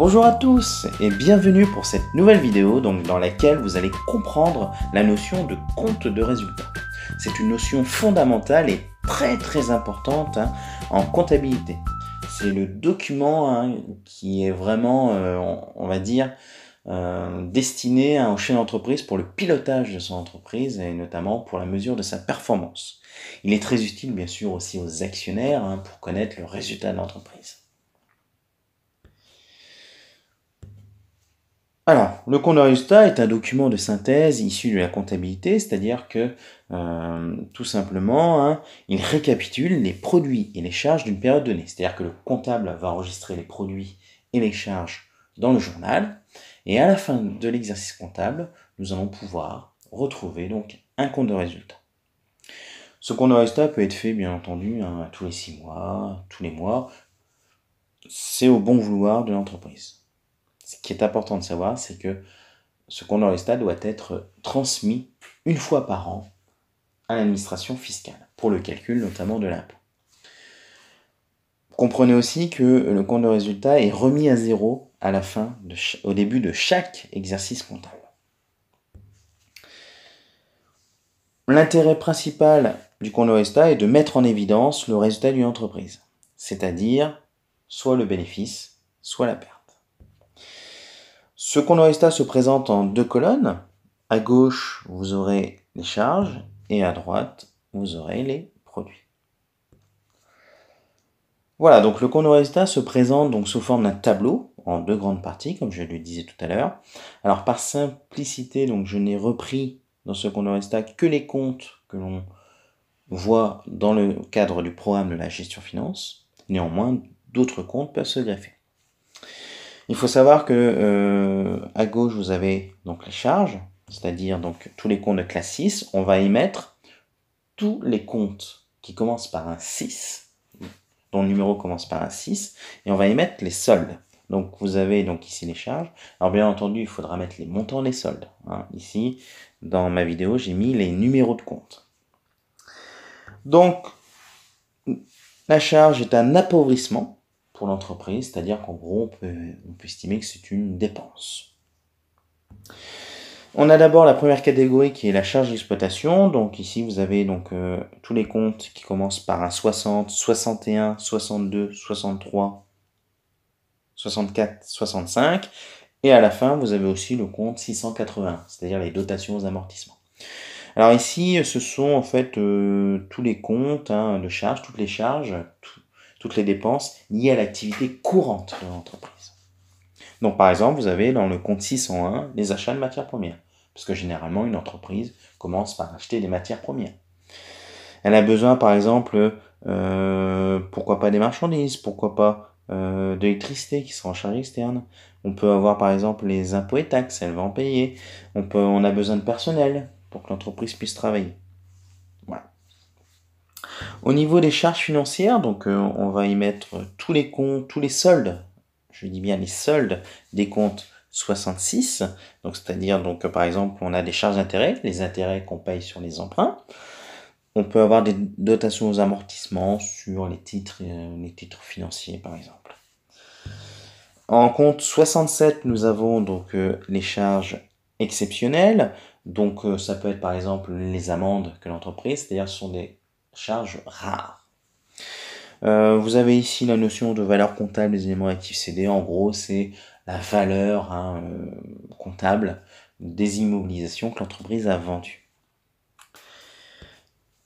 Bonjour à tous et bienvenue pour cette nouvelle vidéo dans laquelle vous allez comprendre la notion de compte de résultat. C'est une notion fondamentale et très importante en comptabilité. C'est le document qui est vraiment, on va dire, destiné au chef d'entreprise pour le pilotage de son entreprise et notamment pour la mesure de sa performance. Il est très utile bien sûr aussi aux actionnaires pour connaître le résultat de l'entreprise. Alors, le compte de résultat est un document de synthèse issu de la comptabilité, c'est-à-dire que, tout simplement, il récapitule les produits et les charges d'une période donnée. C'est-à-dire que le comptable va enregistrer les produits et les charges dans le journal, et à la fin de l'exercice comptable, nous allons pouvoir retrouver donc un compte de résultat. Ce compte de résultat peut être fait, bien entendu, tous les 6 mois, tous les mois. C'est au bon vouloir de l'entreprise. Ce qui est important de savoir, c'est que ce compte de résultat doit être transmis une fois par an à l'administration fiscale, pour le calcul notamment de l'impôt. Comprenez aussi que le compte de résultat est remis à zéro à la fin, au début de chaque exercice comptable. L'intérêt principal du compte de résultat est de mettre en évidence le résultat d'une entreprise, c'est-à-dire soit le bénéfice, soit la perte. Ce compte de résultat se présente en 2 colonnes. À gauche, vous aurez les charges et à droite, vous aurez les produits. Voilà, donc le compte de résultat se présente donc sous forme d'un tableau en 2 grandes parties, comme je le disais tout à l'heure. Alors par simplicité, donc je n'ai repris dans ce compte de résultat que les comptes que l'on voit dans le cadre du programme de la gestion finance. Néanmoins, d'autres comptes peuvent se greffer. Il faut savoir que à gauche, vous avez donc les charges, c'est-à-dire donc tous les comptes de classe 6. On va y mettre tous les comptes qui commencent par un 6, dont le numéro commence par un 6, et on va y mettre les soldes. Donc vous avez donc ici les charges. Alors bien entendu, il faudra mettre les montants des soldes. Ici, dans ma vidéo, j'ai mis les numéros de compte. Donc, la charge est un appauvrissement pour l'entreprise, c'est-à-dire qu'en gros, on peut estimer que c'est une dépense. On a d'abord la première catégorie qui est la charge d'exploitation. Donc ici, vous avez donc tous les comptes qui commencent par un 60, 61, 62, 63, 64, 65. Et à la fin, vous avez aussi le compte 680, c'est-à-dire les dotations aux amortissements. Alors ici, ce sont en fait tous les comptes de charges, toutes les charges, toutes les dépenses liées à l'activité courante de l'entreprise. Donc par exemple, vous avez dans le compte 601 les achats de matières premières. Parce que généralement, une entreprise commence par acheter des matières premières. Elle a besoin, par exemple, pourquoi pas des marchandises, pourquoi pas de l'électricité qui sera en charge externe. On peut avoir, par exemple, les impôts et taxes, elle va en payer. On a besoin de personnel pour que l'entreprise puisse travailler. Voilà. Au niveau des charges financières, donc on va y mettre tous les comptes, tous les soldes, je dis bien les soldes des comptes 66, donc c'est-à-dire donc par exemple on a des charges d'intérêt, les intérêts qu'on paye sur les emprunts. On peut avoir des dotations aux amortissements sur les titres financiers par exemple. En compte 67, nous avons donc les charges exceptionnelles. Donc ça peut être par exemple les amendes que l'entreprise, c'est-à-dire ce sont des charges rares. Vous avez ici la notion de valeur comptable des éléments actifs cédés. En gros, c'est la valeur comptable des immobilisations que l'entreprise a vendues.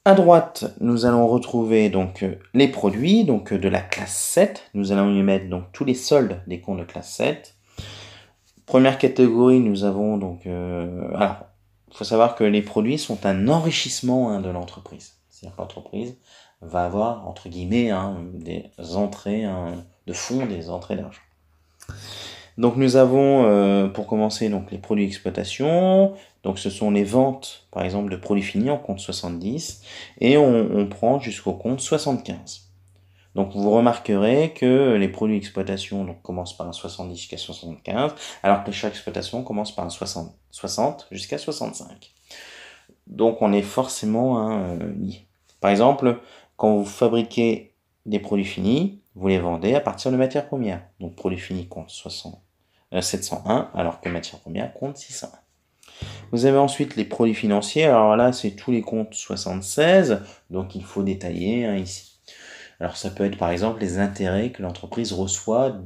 À droite, nous allons retrouver donc les produits donc de la classe 7. Nous allons y mettre donc tous les soldes des comptes de classe 7. Première catégorie, nous avons donc... alors, il faut savoir que les produits sont un enrichissement de l'entreprise. C'est-à-dire que l'entreprise va avoir, entre guillemets, des entrées de fonds, des entrées d'argent. Donc nous avons, pour commencer, donc, les produits d'exploitation. Donc ce sont les ventes, par exemple, de produits finis en compte 70. Et on prend jusqu'au compte 75. Donc vous remarquerez que les produits d'exploitation commencent par un 70 jusqu'à 75, alors que les charges d'exploitation commencent par un 60 jusqu'à 65. Donc on est forcément lié. Par exemple, quand vous fabriquez des produits finis, vous les vendez à partir de matières premières. Donc produits finis compte 701, alors que matière première compte 601. Vous avez ensuite les produits financiers. Alors là, c'est tous les comptes 76, donc il faut détailler ici. Alors ça peut être par exemple les intérêts que l'entreprise reçoit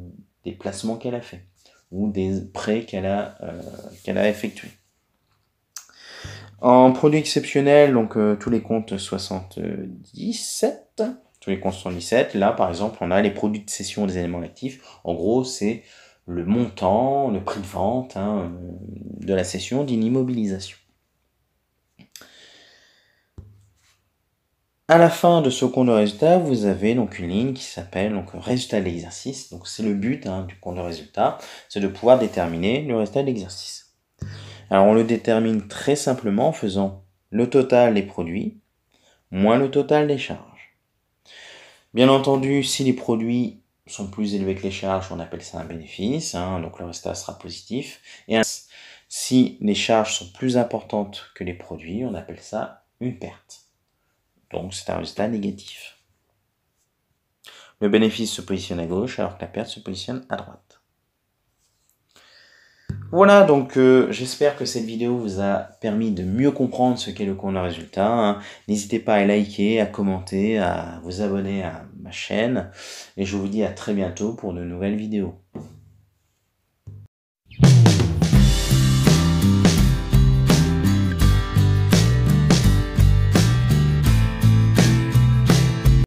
des placements qu'elle a fait ou des prêts qu'elle a effectués. En produits exceptionnels, donc tous les comptes 77, tous les comptes 77, là par exemple on a les produits de cession des éléments actifs. En gros c'est le montant, le prix de vente de la cession d'une immobilisation. À la fin de ce compte de résultat, vous avez donc une ligne qui s'appelle donc résultat de l'exercice. Donc c'est le but du compte de résultat, c'est de pouvoir déterminer le résultat de l'exercice. Alors on le détermine très simplement en faisant le total des produits moins le total des charges. Bien entendu, si les produits sont plus élevés que les charges, on appelle ça un bénéfice, donc le résultat sera positif. Et si les charges sont plus importantes que les produits, on appelle ça une perte. Donc c'est un résultat négatif. Le bénéfice se positionne à gauche alors que la perte se positionne à droite. Voilà, donc j'espère que cette vidéo vous a permis de mieux comprendre ce qu'est le compte de résultat. N'hésitez pas à liker, à commenter, à vous abonner à ma chaîne. Et je vous dis à très bientôt pour de nouvelles vidéos.